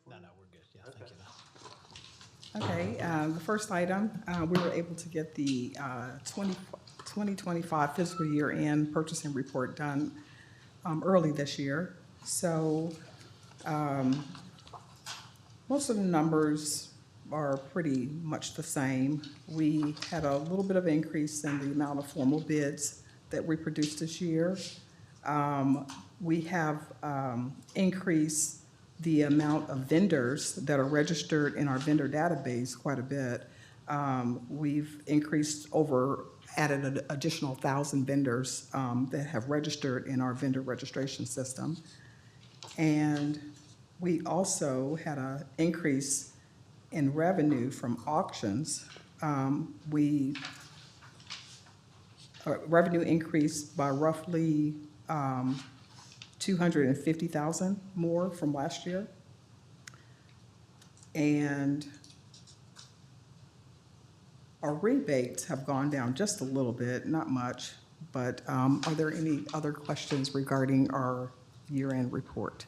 for No, you? we're good. Yeah, Okay. thank you. Okay, the first item, we were able to get the 2025 fiscal year end purchasing report done early this year. So most of the numbers are pretty much the same. We had a little bit of increase in the amount of formal bids that we produced this year. We have increased the amount of vendors that are registered in our vendor database quite a bit. We've added an additional 1,000 vendors that have registered in our vendor registration system. And we also had an increase in revenue from auctions. Revenue increased by roughly 250,000 more from last year. And our rebates have gone down just a little bit, not much, but are there any other questions regarding our year-end report?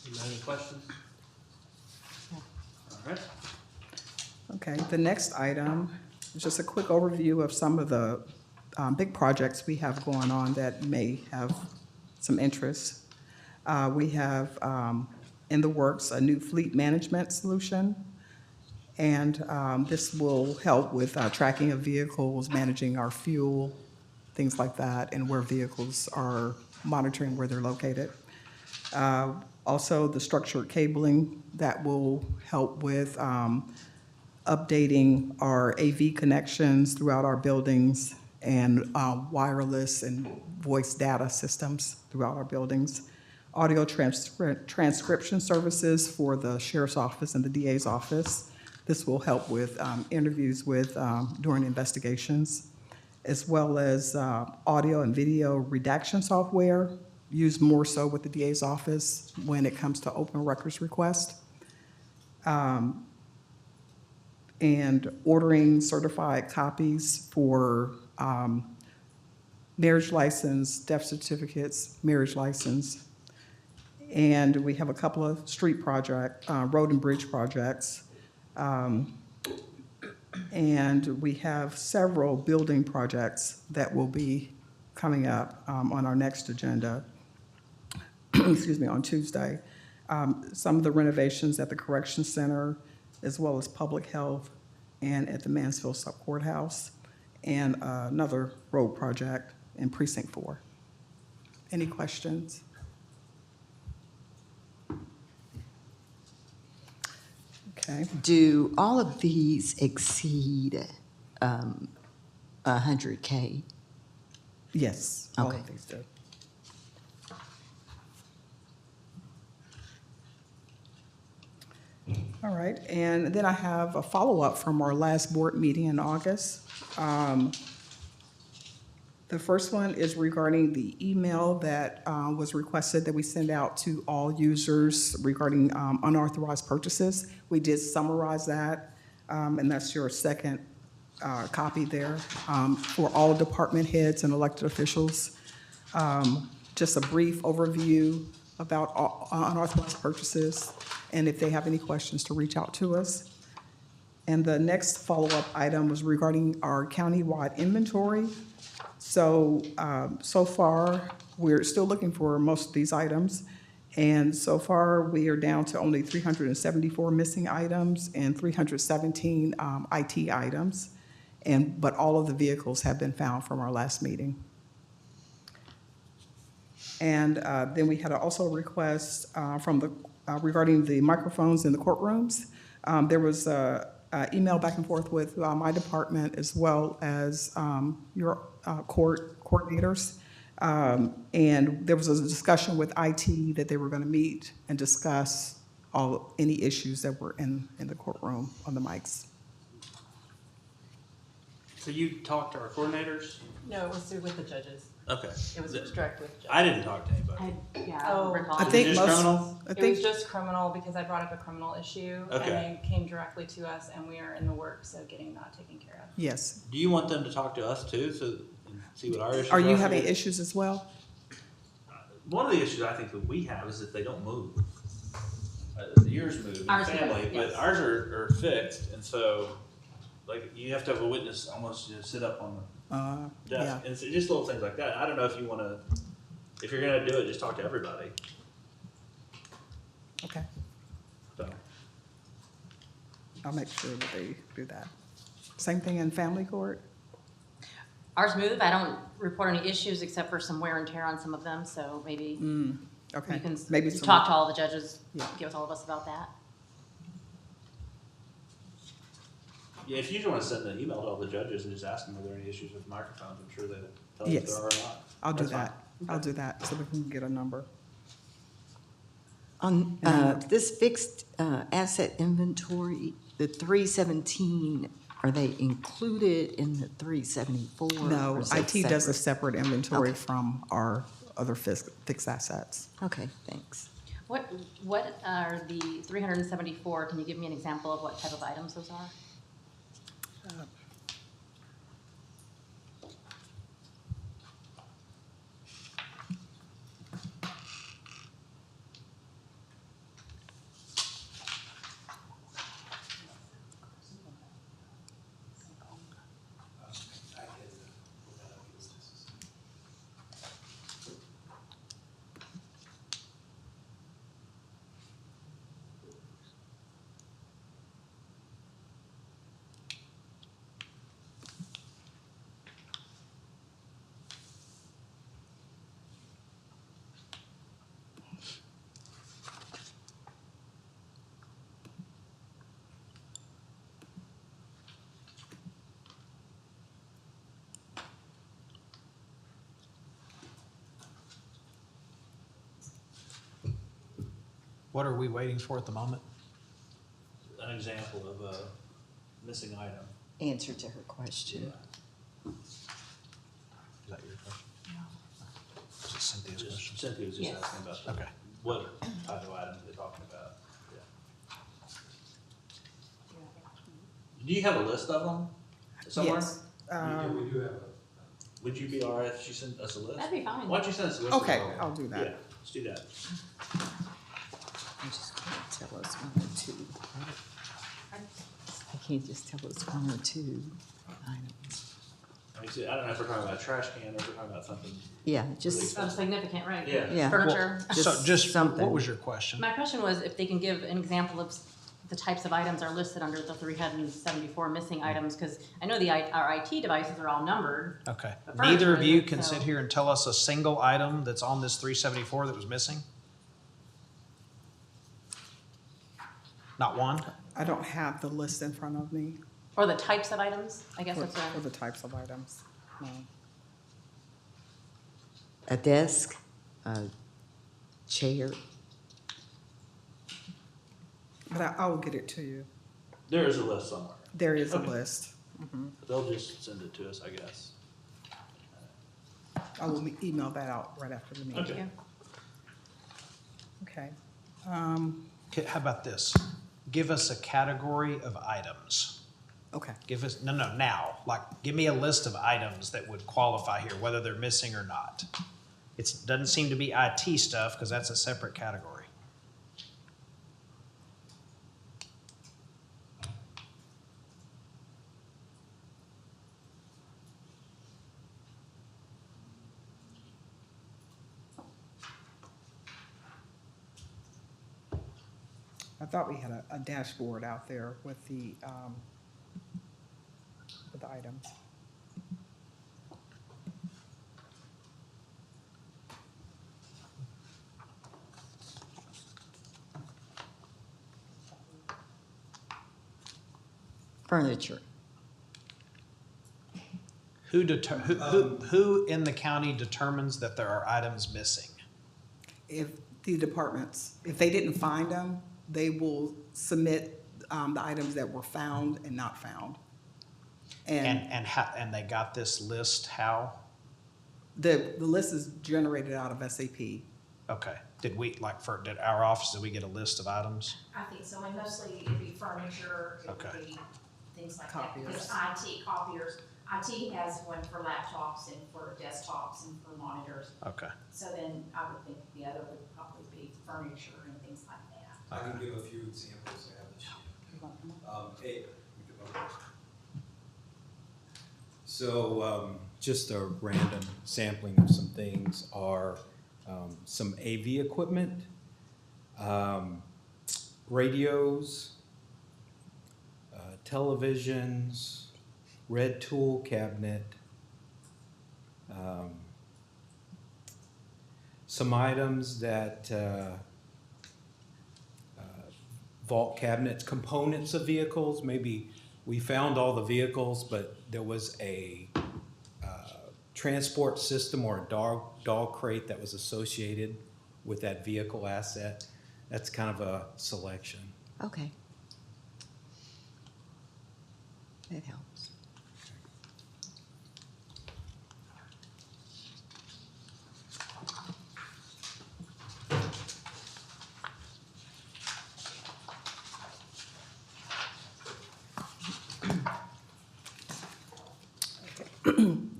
You have any questions? All right. Okay, the next item is just a quick overview of some of the big projects we have going on that may have some interest. We have in the works a new fleet management solution, and this will help with tracking of vehicles, managing our fuel, things like that, and where vehicles are monitoring where they're located. Also, the structured cabling that will help with updating our AV connections throughout our buildings and wireless and voice data systems throughout our buildings. Audio transcription services for the sheriff's office and the DA's office. This will help with interviews during investigations, as well as audio and video redaction software, used more so with the DA's office when it comes to open records request. And ordering certified copies for marriage license, death certificates, marriage license. And we have a couple of road and bridge projects. And we have several building projects that will be coming up on our next agenda, excuse me, on Tuesday. Some of the renovations at the Correction Center, as well as public health and at the Mansfield Sub Courthouse, and another road project in Precinct 4. Any questions? Okay. Do all of these exceed 100K? Yes, all Okay. of these do. All right, and then I have a follow-up from our last board meeting in August. The first one is regarding the email that was requested that we send out to all users regarding unauthorized purchases. We did summarize that, and that's your second copy there for all department heads and elected officials. Just a brief overview about unauthorized purchases, and if they have any questions, to reach out to us. And the next follow-up item was regarding our countywide inventory. So, so far, we're still looking for most of these items, and so far, we are down to only 374 missing items and 317 IT items, but all of the vehicles have been found from our last meeting. And then we had also a request regarding the microphones in the courtrooms. There was an email back and forth with my department as well as your court coordinators. And there was a discussion with IT that they were going to meet and discuss any issues that were in the courtroom on the mics. So you talked to our coordinators? No, it was through with the judges. Okay. It was direct with judges. I didn't talk to anybody. I don't recall. I think just most. criminal? I It think was just criminal because I brought up a criminal issue and Okay. they came directly to us and we are in the works of getting that taken care of. yes. Do you want them to talk to us too, so and see what our issues Are you for having you? issues as well? one of the issues I think that we have is that they don't move. Yours move in Ours family, move, but yes. ours are fixed, and so, like, you have to have a witness almost to sit up on the Yeah, desk. And it's just little things like that. I don't know if you wanna, if you're gonna do it, just talk to everybody, okay. so. I'll make sure that they do that. Same thing in family court? Ours move, I don't report any issues except for some wear and tear on some of them, so maybe Okay, you can maybe you some. talk to all the judges, Yeah. get with all of us about that. Yeah, if you just wanna send an email to all the judges and just ask them, are there any issues with microphones, I'm sure they'll tell you if Yes. there are or not. I'll do That's fine. that. I'll do that, so we can get a number. On this fixed asset inventory, the 317, are they included in the 374? No, or is that IT does a separate? separate inventory Okay. from our other fixed assets. Okay, thanks. What are the 374, can you give me an example of what type of items those are? What are we waiting for at the moment? An example of a missing item. Answer to her question. Is that your question? Is it Cynthia's Just question? Cynthia was just Yes. asking about Okay. what type of items they're talking about. Yeah. Do you have a list of them somewhere? Yes. Would you be all right if she sent us a list? That'd be fine. Why don't you send us a list? of Okay, all of them? I'll do that. Yeah, let's do that. I just can't tell us one or two. I can't just tell us one or two items. Like I said, I don't know if we're talking about a trash can or if we're talking about something. Yeah, just, Oh, significant, right? Yeah. yeah. Furniture. So just, something. what was your question? My question was if they can give an example of the types of items are listed under the 374 missing items, because I know our IT devices are all numbered. Okay. But Neither of furniture you isn't, can so- sit here and tell us a single item that's on this 374 that was missing? Not one? I don't have the list in front of me Or the types of items, I guess for that's what for I'm. the types of items. No. a desk, a chair. But I will get it to you. There is a list somewhere. There is a Okay. list. They'll just send it to us, I guess. I will email that out right after the meeting. Okay. Yeah. Okay. Okay, how about this? Give us a category of items. Okay. Give us, no, now, like, give me a list of items that would qualify here, whether they're missing or not. It doesn't seem to be IT stuff, because that's a separate category. I thought we had a dashboard out there with the items. Furniture. Who in the county determines that there are items missing? If the departments, if they didn't find them, they will submit the items that were found and not found. And And they got this list how? the list is generated out of SAP. Okay, did our office, did we get a list of items? I think so, and mostly it'd be furniture, it Okay. would be things like that. Copiers. Because IT, copiers, IT has one for laptops and for desktops and for monitors. Okay. So then I would think the other would probably be furniture and things like that. I can give a few examples I have this year. So, just a random sampling of some things are, some AV equipment, radios, televisions, red tool cabinet, some items that, vault cabinets, components of vehicles. Maybe we found all the vehicles, but there was a transport system or a dog crate that was associated with that vehicle asset. That's kind of a selection. Okay. That helps.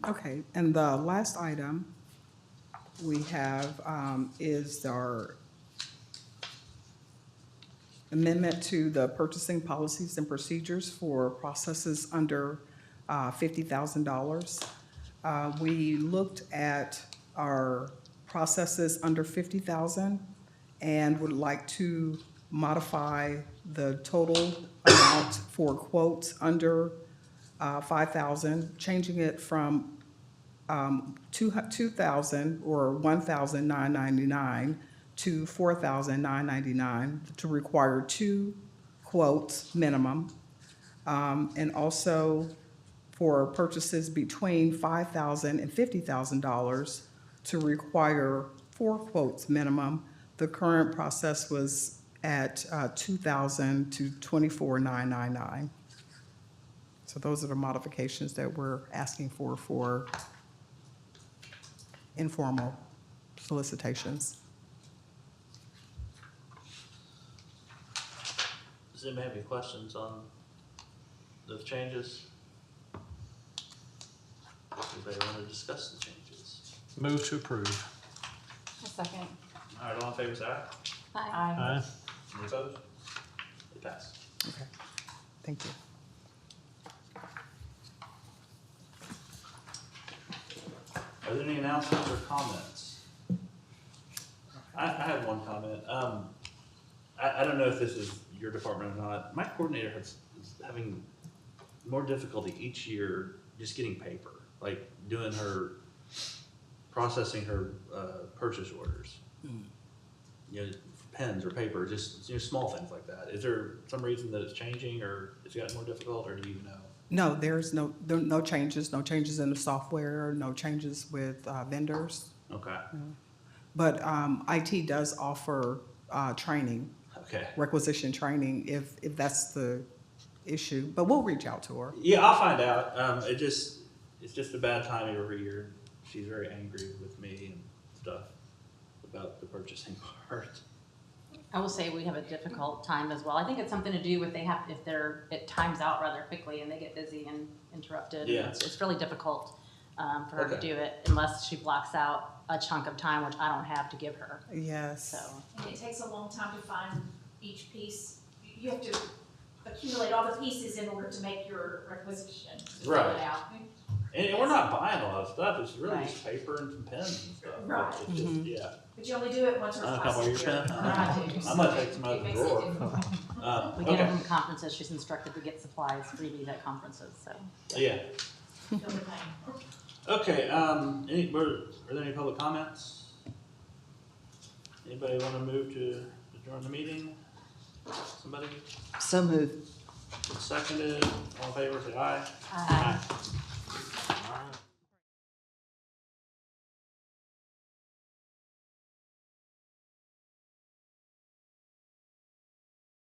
Okay, and the last item we have is our amendment to the purchasing policies and procedures for processes under $50,000. We looked at our processes under $50,000 and would like to modify the total amount for quotes under $5,000, changing it from $2,000 or $1,999 to $4,999 to require 2 quotes minimum. And also for purchases between $5,000 and $50,000 to require 4 quotes minimum. The current process was at $2,000 to $24,999. So those are the modifications that we're asking for informal solicitations. Does anybody have any questions on those changes? Anybody want to discuss the changes? Move to approve. A second. All right, all in favor, say aye. Aye. Aye. Any opposed? It passed. Okay, thank you. Are there any announcements or comments? I have one comment. I don't know if this is your department or not. My coordinator is having more difficulty each year just getting paper, like doing her, processing her purchase orders. You know, pens or paper, just small things like that. Is there some reason that it's changing, or it's gotten more difficult, or do you know? No, there's no changes in the software, no changes with vendors. Okay. But IT does offer training, Okay. requisition training, if that's the issue. But we'll reach out to her. Yeah, I'll find out. It's just a bad time every year. She's very angry with me and stuff about the purchasing part. I will say we have a difficult time as well. I think it's something to do with it times out rather quickly and they get busy and interrupted. Yeah. It's really difficult for her to Okay. do it unless she blocks out a chunk of time, which I don't have to give her, Yes. so. And it takes a long time to find each piece. You have to accumulate all the pieces in order to make your requisition. to fill Right. it out. And we're not buying a lot of stuff. It's really Right. just paper and some pens and stuff. Right. It's just, yeah. But you only do it once or A twice couple a of your year. pens? I do. I might take some out of It the makes it drawer. difficult. We get Okay. them from conferences. She's instructed to get supplies freely at conferences, so. Yeah. Feel the pain. Okay, are there any public comments? Anybody want to move to adjourn the meeting? Somebody? So moved. Seconded, all in favor, say aye. Aye.